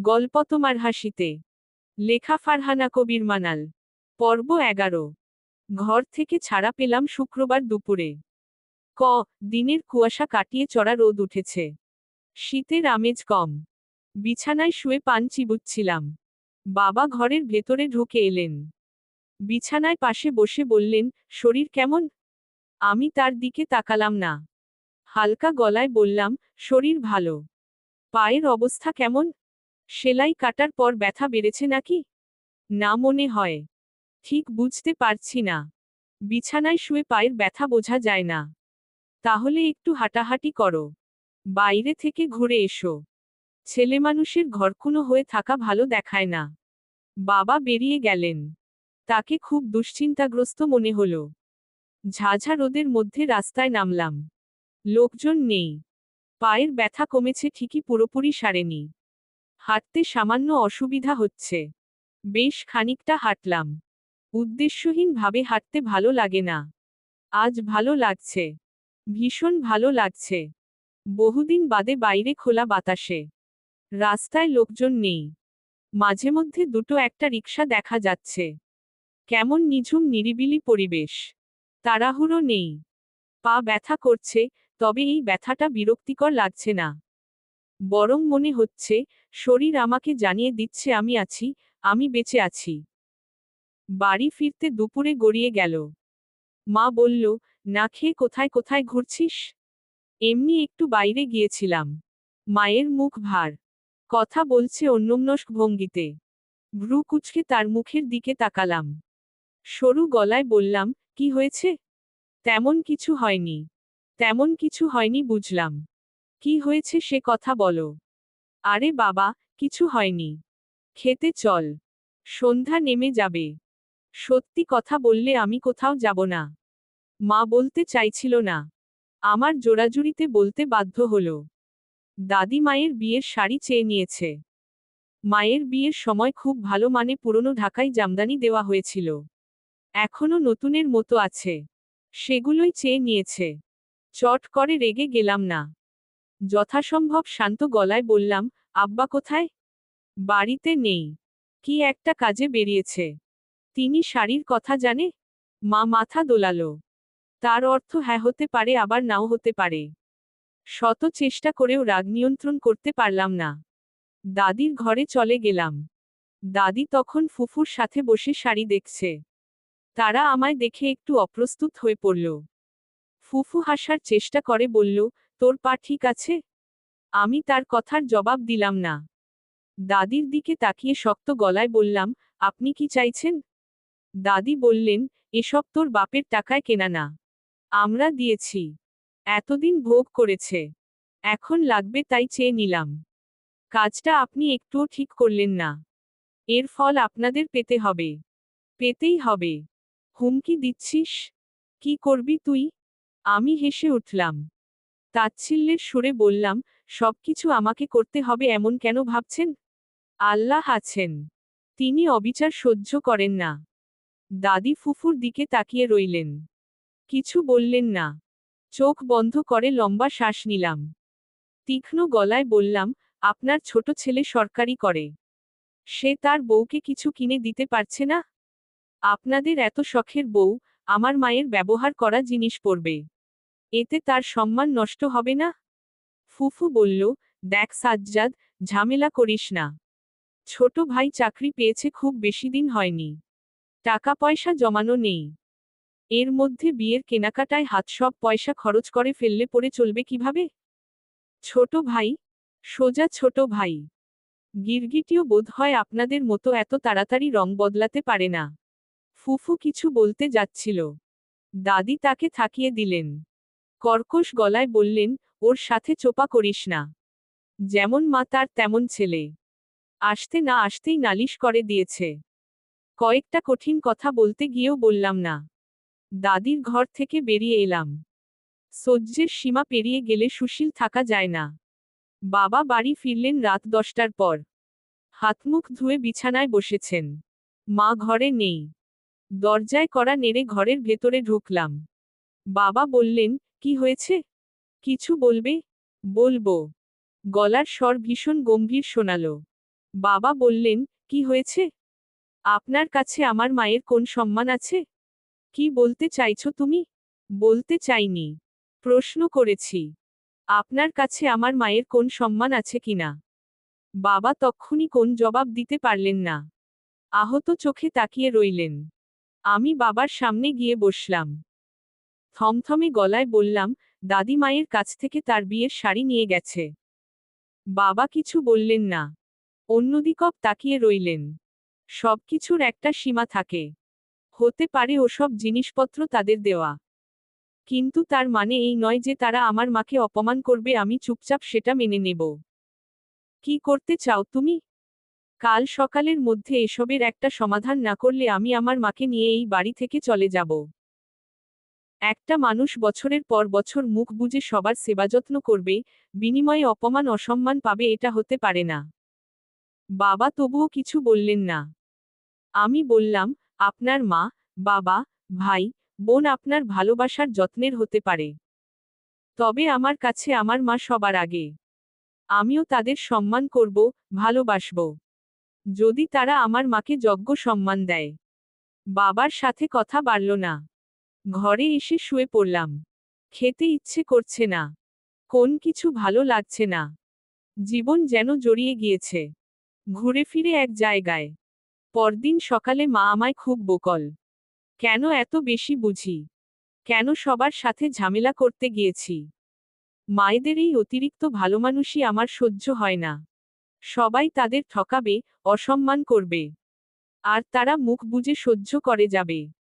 গল্প তোমার হাসিতে। লেখা ফারহানা কবির মানাল। পর্ব 11। ঘর থেকে ছাড়া পেলাম শুক্রবার দুপুরে। ক দিনের কুয়াশা কাটিয়ে চড়া রোদ উঠেছে। শীতের আমেজ কম। বিছানায় শুয়ে পান চিবুচ্ছিলাম। বাবা ঘরের ভেতরে ঢুকে এলেন। বিছানায় পাশে বসে বললেন, শরীর কেমন? আমি তার দিকে তাকালাম না। হালকা গলায় বললাম, শরীর ভালো। পায়ের অবস্থা কেমন? সেলাই কাটার পর ব্যথা বেড়েছে নাকি? না মনে হয়। ঠিক বুঝতে পারছি না। বিছানায় শুয়ে পায়ের ব্যথা বোঝা যায় না। তাহলে একটু হাঁটাহাঁটি করো। বাইরে থেকে ঘুরে এসো। ছেলেমানুষের ঘরকুনো হয়ে থাকা ভালো দেখায় না। বাবা বেরিয়ে গেলেন। তাকে খুব দুশ্চিন্তাগ্রস্ত মনে হলো। ঝাঝা রোদের মধ্যে রাস্তায় নামলাম। লোকজন নেই। পায়ের ব্যথা কমেছে ঠিকই, পুরোপুরি সারেনি। হাঁটতে সামান্য অসুবিধা হচ্ছে। বেশ খানিকটা হাঁটলাম। উদ্দেশ্যহীনভাবে হাঁটতে ভালো লাগে না। আজ ভালো লাগছে। ভীষণ ভালো লাগছে। বহুদিন বাদে বাইরে খোলা বাতাসে। রাস্তায় লোকজন নেই। মাঝে মধ্যে দুটো একটা রিকশা দেখা যাচ্ছে। কেমন নিঝুম নিরিবিলি পরিবেশ। তাড়াহুড়ো নেই। পা ব্যথা করছে, তবে এই ব্যথাটা বিরক্তিকর লাগছে না। বরং মনে হচ্ছে, শরীর আমাকে জানিয়ে দিচ্ছে আমি আছি, আমি বেঁচে আছি। বাড়ি ফিরতে দুপুরে গড়িয়ে গেল। মা বলল, না খেয়ে কোথায় কোথায় ঘুরছিস? এমনি একটু বাইরে গিয়েছিলাম। মায়ের মুখ ভার। কথা বলছে অন্যমনস্ক ভঙ্গিতে। ভ্রু কুঁচকে তার মুখের দিকে তাকালাম। সরু গলায় বললাম, কি হয়েছে? তেমন কিছু হয়নি। তেমন কিছু হয়নি বুঝলাম। কি হয়েছে সে কথা বলো। আরে বাবা, কিছু হয়নি। খেতে চল। সন্ধ্যা নেমে যাবে। সত্যি কথা বললে আমি কোথাও যাব না। মা বলতে চাইছিল না। আমার জোরাজুরিতে বলতে বাধ্য হলো। দাদি মায়ের বিয়ের শাড়ি চেয়ে নিয়েছে। মায়ের বিয়ের সময় খুব ভালো মানে পুরনো ঢাকাই জামদানি দেওয়া হয়েছিল। এখনো নতুনের মতো আছে। সেগুলোই চেয়ে নিয়েছে। চট করে রেগে গেলাম না। যথাসম্ভব শান্ত গলায় বললাম, আব্বা কোথায়? বাড়িতে নেই। কি একটা কাজে বেরিয়েছে। তিনি শাড়ির কথা জানে? মা মাথা দোলালো। তার অর্থ হ্যাঁ হতে পারে, আবার নাও হতে পারে। শত চেষ্টা করেও রাগ নিয়ন্ত্রণ করতে পারলাম না। দাদির ঘরে চলে গেলাম। দাদি তখন ফুফুর সাথে বসে শাড়ি দেখছে। তারা আমায় দেখে একটু অপ্রস্তুত হয়ে পড়ল। ফুফু হাসার চেষ্টা করে বলল, তোর পা ঠিক আছে? আমি তার কথার জবাব দিলাম না। দাদির দিকে তাকিয়ে শক্ত গলায় বললাম, আপনি কি চাইছেন? দাদি বললেন, এসব তোর বাপের টাকায় কেনা না। আমরা দিয়েছি। এতদিন ভোগ করেছে। এখন লাগবে তাই চেয়ে নিলাম। কাজটা আপনি একটুও ঠিক করলেন না। এর ফল আপনাদের পেতে হবে। পেতেই হবে। হুমকি দিচ্ছিস? কি করবি তুই? আমি হেসে উঠলাম। তাচ্ছিল্যের সুরে বললাম, সবকিছু আমাকে করতে হবে এমন কেন ভাবছেন? আল্লাহ আছেন। তিনি অবিচার সহ্য করেন না। দাদি ফুফুর দিকে তাকিয়ে রইলেন। কিছু বললেন না। চোখ বন্ধ করে লম্বা শ্বাস নিলাম। তীক্ষ্ণ গলায় বললাম, আপনার ছোট ছেলে সরকারি করে। সে তার বউকে কিছু কিনে দিতে পারছে না? আপনাদের এত শখের বউ, আমার মায়ের ব্যবহার করা জিনিস পরবে। এতে তার সম্মান নষ্ট হবে না? ফুফু বলল, দেখ সাজ্জাদ, ঝামেলা করিস না। ছোট ভাই চাকরি পেয়েছে, খুব বেশি দিন হয়নি। টাকা পয়সা জমানো নেই। এর মধ্যে বিয়ের কেনাকাটায় হাত সব পয়সা খরচ করে ফেললে পরে চলবে কিভাবে? ছোট ভাই? সোজা ছোট ভাই। গিরগিটিও বোধ হয় আপনাদের মতো এত তাড়াতাড়ি রং বদলাতে পারে না। ফুফু কিছু বলতে যাচ্ছিল। দাদি তাকে থাকিয়ে দিলেন। কর্কশ গলায় বললেন, ওর সাথে চোপা করিস না। যেমন মা তার তেমন ছেলে। আসতে না আসতেই নালিশ করে দিয়েছে। কয়েকটা কঠিন কথা বলতে গিয়েও বললাম না। দাদির ঘর থেকে বেরিয়ে এলাম। সহ্যের সীমা পেরিয়ে গেলে সুশীল থাকা যায় না। বাবা বাড়ি ফিরলেন রাত 10টার পর। হাতমুখ ধুয়ে বিছানায় বসেছেন। মা ঘরে নেই। দরজায় কড়া নেড়ে ঘরের ভেতরে ঢুকলাম। বাবা বললেন, কি হয়েছে? কিছু বলবে? বলবো। গলার স্বর ভীষণ গম্ভীর শোনালো। বাবা বললেন, কি হয়েছে? আপনার কাছে আমার মায়ের কোন সম্মান আছে? কি বলতে চাইছো তুমি? বলতে চাইনি। প্রশ্ন করেছি। আপনার কাছে আমার মায়ের কোন সম্মান আছে কিনা? বাবা তক্ষুনি কোন জবাব দিতে পারলেন না। আহত চোখে তাকিয়ে রইলেন। আমি বাবার সামনে গিয়ে বসলাম। থমথমে গলায় বললাম, দাদি মায়ের কাছ থেকে তার বিয়ের শাড়ি নিয়ে গেছে। বাবা কিছু বললেন না। অন্যদিকে তাকিয়ে রইলেন। সবকিছুর একটা সীমা থাকে। হতে পারে ওসব জিনিসপত্র তাদের দেওয়া। কিন্তু তার মানে এই নয় যে তারা আমার মাকে অপমান করবে, আমি চুপচাপ সেটা মেনে নেব। কি করতে চাও তুমি? কাল সকালের মধ্যে এসবের একটা সমাধান না করলে আমি আমার মাকে নিয়ে এই বাড়ি থেকে চলে যাব। একটা মানুষ বছরের পর বছর মুখ বুজে সবার সেবাযত্ন করবে, বিনিময়ে অপমান অসম্মান পাবে, এটা হতে পারে না। বাবা তবুও কিছু বললেন না। আমি বললাম, আপনার মা, বাবা, ভাই, বোন আপনার ভালোবাসার যত্নের হতে পারে। তবে আমার কাছে আমার মা সবার আগে। আমিও তাদের সম্মান করব, ভালোবাসব। যদি তারা আমার মাকে যোগ্য সম্মান দেয়। বাবার সাথে কথা বাড়ল না। ঘরে এসে শুয়ে পড়লাম। খেতে ইচ্ছে করছে না। কোন কিছু ভালো লাগছে না। জীবন যেন জড়িয়ে গিয়েছে। ঘুরে ফিরে এক জায়গায়। পরদিন সকালে মা আমায় খুব বকল। কেন এত বেশি বুঝি? কেন সবার সাথে ঝামেলা করতে গিয়েছি? মায়েদের এই অতিরিক্ত ভালোমানুষি আমার সহ্য হয় না। সবাই তাদের ঠকাবে, অসম্মান করবে। আর তারা মুখ বুজে সহ্য করে যাবে।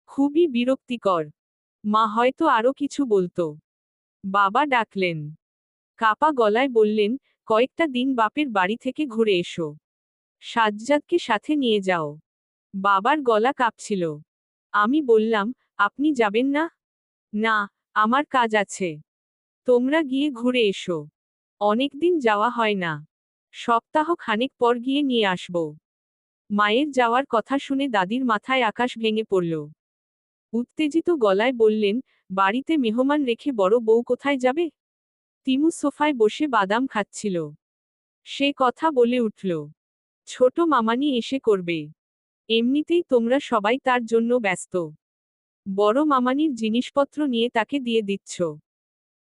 খুবই বিরক্তিকর। মা হয়তো আরো কিছু বলতো। বাবা ডাকলেন। কাপা গলায় বললেন, কয়েকটা দিন বাপের বাড়ি থেকে ঘুরে এসো। সাজ্জাদকে সাথে নিয়ে যাও। বাবার গলা কাঁপছিল। আমি বললাম, আপনি যাবেন না? না, আমার কাজ আছে। তোমরা গিয়ে ঘুরে এসো। অনেকদিন যাওয়া হয় না। সপ্তাহ খানেক পর গিয়ে নিয়ে আসব। মায়ের যাওয়ার কথা শুনে দাদির মাথায় আকাশ ভেঙে পড়ল। উত্তেজিত গলায় বললেন, বাড়িতে মেহমান রেখে বড় বউ কোথায় যাবে? তিমু সোফায় বসে বাদাম খাচ্ছিল। সে কথা বলে উঠল, ছোট মামানি এসে করবে। এমনিতেই তোমরা সবাই তার জন্য ব্যস্ত। বড় মামানির জিনিসপত্র নিয়ে তাকে দিয়ে দিচ্ছ।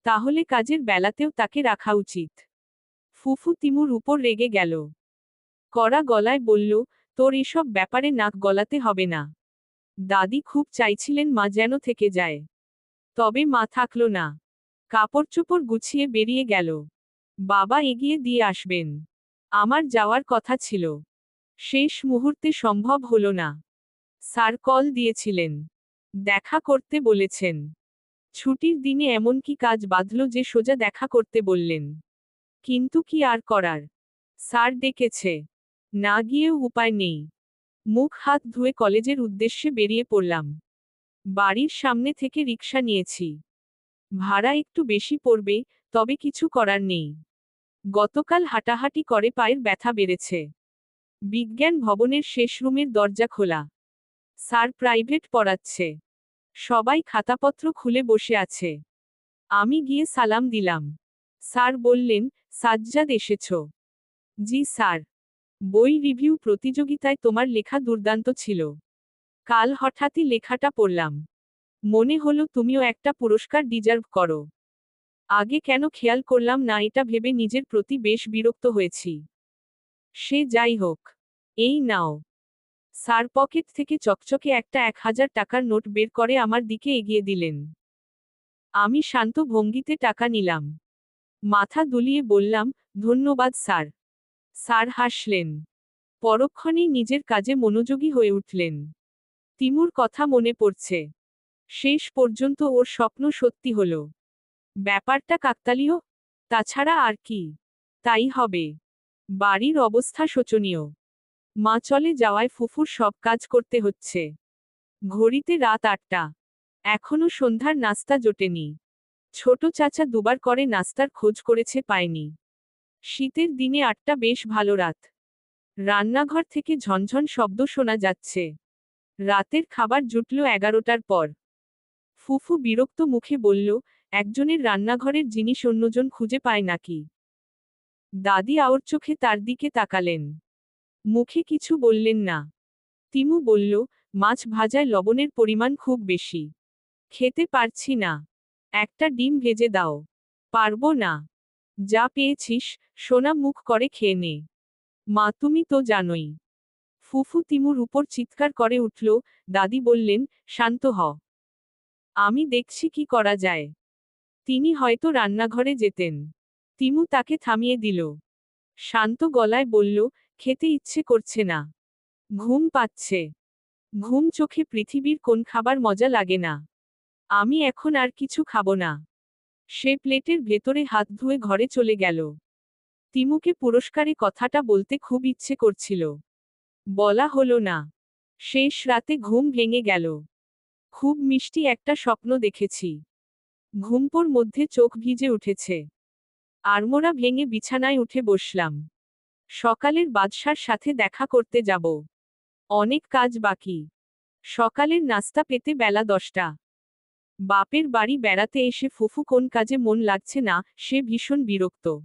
তাহলে কাজের বেলাতেও তাকে রাখা উচিত। ফুফু তিমুর উপর রেগে গেল। কড়া গলায় বলল, তোর এসব ব্যাপারে নাক গলাতে হবে না। দাদি খুব চাইছিলেন মা যেন থেকে যায়। তবে মা থাকল না। কাপড়চোপড় গুছিয়ে বেরিয়ে গেল। বাবা এগিয়ে দিয়ে আসবেন। আমার যাওয়ার কথা ছিল। শেষ মুহূর্তে সম্ভব হলো না। স্যার কল দিয়েছিলেন। দেখা করতে বলেছেন। ছুটির দিনে এমন কি কাজ বাঁধল যে সোজা দেখা করতে বললেন। কিন্তু কি আর করার? স্যার ডেকেছে। না গিয়েও উপায় নেই। মুখ হাত ধুয়ে কলেজের উদ্দেশ্যে বেরিয়ে পড়লাম। বাড়ির সামনে থেকে রিকশা নিয়েছি। ভাড়া একটু বেশি পড়বে, তবে কিছু করার নেই। গতকাল হাঁটাহাঁটি করে পায়ের ব্যথা বেড়েছে। বিজ্ঞান ভবনের শেষ রুমের দরজা খোলা। স্যার প্রাইভেট পড়াচ্ছে। সবাই খাতাপত্র খুলে বসে আছে। আমি গিয়ে সালাম দিলাম। স্যার বললেন, সাজ্জাদ এসেছ? জি স্যার। বই রিভিউ প্রতিযোগিতায় তোমার লেখা দুর্দান্ত ছিল। কাল হঠাৎই লেখাটা পড়লাম। মনে হলো তুমিও একটা পুরস্কার ডিজার্ভ করো। আগে কেন খেয়াল করলাম না এটা ভেবে নিজের প্রতি বেশ বিরক্ত হয়েছি। সে যাই হোক। এই নাও। স্যার পকেট থেকে চকচকে একটা 1000 টাকার নোট বের করে আমার দিকে এগিয়ে দিলেন। আমি শান্ত ভঙ্গিতে টাকা নিলাম। মাথা দুলিয়ে বললাম, ধন্যবাদ স্যার। স্যার হাসলেন। পরক্ষণেই নিজের কাজে মনোযোগী হয়ে উঠলেন। তিমুর কথা মনে পড়ছে। শেষ পর্যন্ত ওর স্বপ্ন সত্যি হলো। ব্যাপারটা কাকতালীয়? তাছাড়া আর কি? তাই হবে। বাড়ির অবস্থা শোচনীয়। মা চলে যাওয়ায় ফুফুর সব কাজ করতে হচ্ছে। ঘড়িতে রাত 8টা। এখনো সন্ধ্যার নাস্তা জোটেনি। ছোট চাচা দুবার করে নাস্তার খোঁজ করেছে, পায়নি। শীতের দিনে 8টা বেশ ভালো রাত। রান্নাঘর থেকে ঝনঝন শব্দ শোনা যাচ্ছে। রাতের খাবার জুটল 11টার পর। ফুফু বিরক্ত মুখে বলল, একজনের রান্নাঘরের জিনিস অন্যজন খুঁজে পায় নাকি? দাদি আওর চোখে তার দিকে তাকালেন। মুখে কিছু বললেন না। তিমু বলল, মাছ ভাজায় লবণের পরিমাণ খুব বেশি। খেতে পারছি না। একটা ডিম ভেজে দাও। পারবো না। যা পেয়েছিস, সোনা মুখ করে খেয়ে নে। মা তুমি তো জানোই। ফুফু তিমুর উপর চিৎকার করে উঠল। দাদি বললেন, শান্ত হ। আমি দেখছি কি করা যায়। তিনি হয়তো রান্নাঘরে যেতেন। তিমু তাকে থামিয়ে দিল। শান্ত গলায় বলল, খেতে ইচ্ছে করছে না। ঘুম পাচ্ছে। ঘুম চোখে পৃথিবীর কোন খাবার মজা লাগে না। আমি এখন আর কিছু খাবো না। সে প্লেটের ভেতরে হাত ধুয়ে ঘরে চলে গেল। তিমুকে পুরস্কারে কথাটা বলতে খুব ইচ্ছে করছিল। বলা হলো না। শেষ রাতে ঘুম ভেঙে গেল। খুব মিষ্টি একটা স্বপ্ন দেখেছি। ঘুমপোর মধ্যে চোখ ভিজে উঠেছে। আড়মোড়া ভেঙে বিছানায় উঠে বসলাম। সকালের বাদশার সাথে দেখা করতে যাব। অনেক কাজ বাকি। সকালের নাস্তা পেতে বেলা 10টা। বাপের বাড়ি বেড়াতে এসে ফুফু কোন কাজে মন লাগছে না, সে ভীষণ বিরক্ত।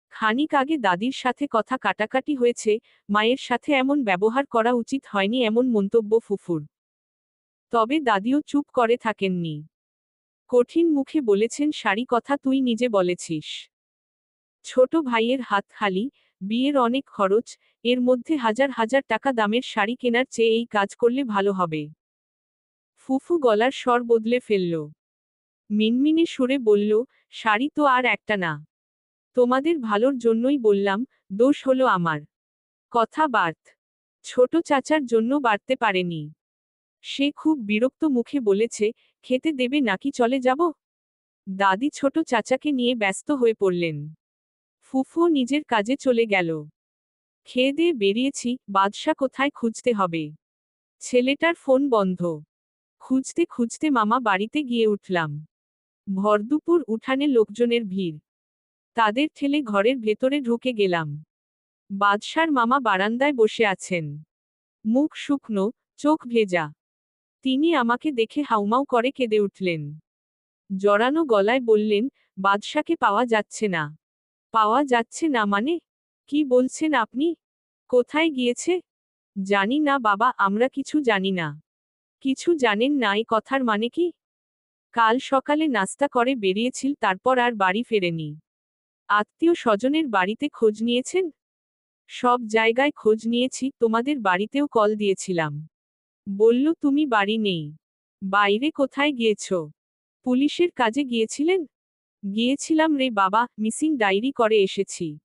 খানিক আগে দাদির সাথে কথা কাটাকাটি হয়েছে, মায়ের সাথে এমন ব্যবহার করা উচিত হয়নি এমন মন্তব্য ফুফুর। তবে দাদিও চুপ করে থাকেননি। কঠিন মুখে বলেছেন, শাড়ি কথা তুই নিজে বলেছিস। ছোট ভাইয়ের হাত খালি, বিয়ের অনেক খরচ, এর মধ্যে হাজার হাজার টাকা দামের শাড়ি কেনার চেয়ে এই কাজ করলে ভালো হবে। ফুফু গলার স্বর বদলে ফেলল। মিনমিনে সুরে বলল, শাড়ি তো আর একটা না। তোমাদের ভালোর জন্যই বললাম, দোষ হলো আমার। কথা বার্ত। ছোট চাচার জন্য বাড়তে পারেনি। সে খুব বিরক্ত মুখে বলেছে, খেতে দেবে নাকি চলে যাব? দাদি ছোট চাচাকে নিয়ে ব্যস্ত হয়ে পড়লেন। ফুফুও নিজের কাজে চলে গেল। খেয়ে দিয়ে বেরিয়েছি, বাদশা কোথায় খুঁজতে হবে। ছেলেটার ফোন বন্ধ। খুঁজতে খুঁজতে মামা বাড়িতে গিয়ে উঠলাম। ভরদুপুর উঠানে লোকজনের ভিড়। তাদের ঠেলে ঘরের ভেতরে ঢুকে গেলাম। বাদশার মামা বারান্দায় বসে আছেন। মুখ শুকনো, চোখ ভেজা। তিনি আমাকে দেখে হাউমাউ করে কেঁদে উঠলেন। জড়ানো গলায় বললেন, বাদশাকে পাওয়া যাচ্ছে না। পাওয়া যাচ্ছে না মানে? কি বলছেন আপনি? কোথায় গিয়েছে? জানি না বাবা, আমরা কিছু জানি না। কিছু জানেন না এই কথার মানে কি? কাল সকালে নাস্তা করে বেরিয়েছিল, তারপর আর বাড়ি ফেরেনি। আত্মীয় স্বজনের বাড়িতে খোঁজ নিয়েছেন? সব জায়গায় খোঁজ নিয়েছি, তোমাদের বাড়িতেও কল দিয়েছিলাম। বলল তুমি বাড়ি নেই। বাইরে কোথায় গিয়েছ? পুলিশের কাজে গিয়েছিলেন? গিয়েছিলাম রে বাবা, মিসিং ডায়েরি করে এসেছি।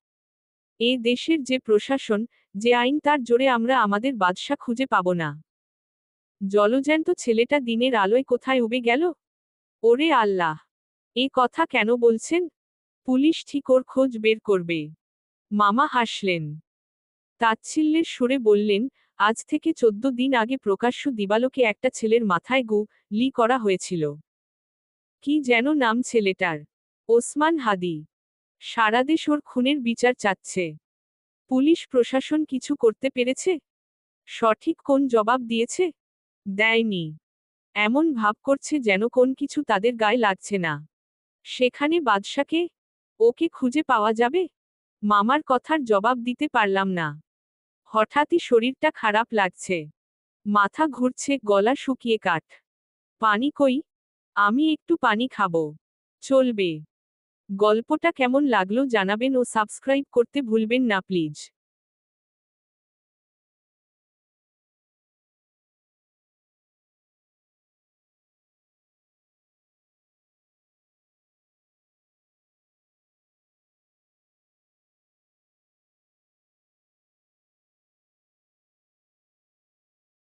এ দেশের যে প্রশাসন, যে আইন, তার জোরে আমরা আমাদের বাদশা খুঁজে পাব না। জলজ্যান্ত ছেলেটা দিনের আলোয় কোথায় উবে গেল? ওরে আল্লাহ! এ কথা কেন বলছেন? পুলিশ ঠিক ওর খোঁজ বের করবে। মামা হাসলেন। তাচ্ছিল্যের সুরে বললেন, আজ থেকে 14 দিন আগে প্রকাশ্য দিবালোকে একটা ছেলের মাথায় গুলি করা হয়েছিল। কি যেন নাম ছেলেটার? ওসমান হাদি। সারা দেশ ওর খুনের বিচার চাচ্ছে। পুলিশ প্রশাসন কিছু করতে পেরেছে? সঠিক কোন জবাব দিয়েছে? দেয়নি। এমন ভাব করছে যেন কোন কিছু তাদের গায়ে লাগছে না। সেখানে বাদশাকে? ওকে খুঁজে পাওয়া যাবে? মামার কথার জবাব দিতে পারলাম না। হঠাৎই শরীরটা খারাপ লাগছে। মাথা ঘুরছে, গলা শুকিয়ে কাঠ। পানি কই? আমি একটু পানি খাবো। চলবে। গল্পটা কেমন লাগলো জানাবেন ও সাবস্ক্রাইব করতে ভুলবেন না প্লিজ।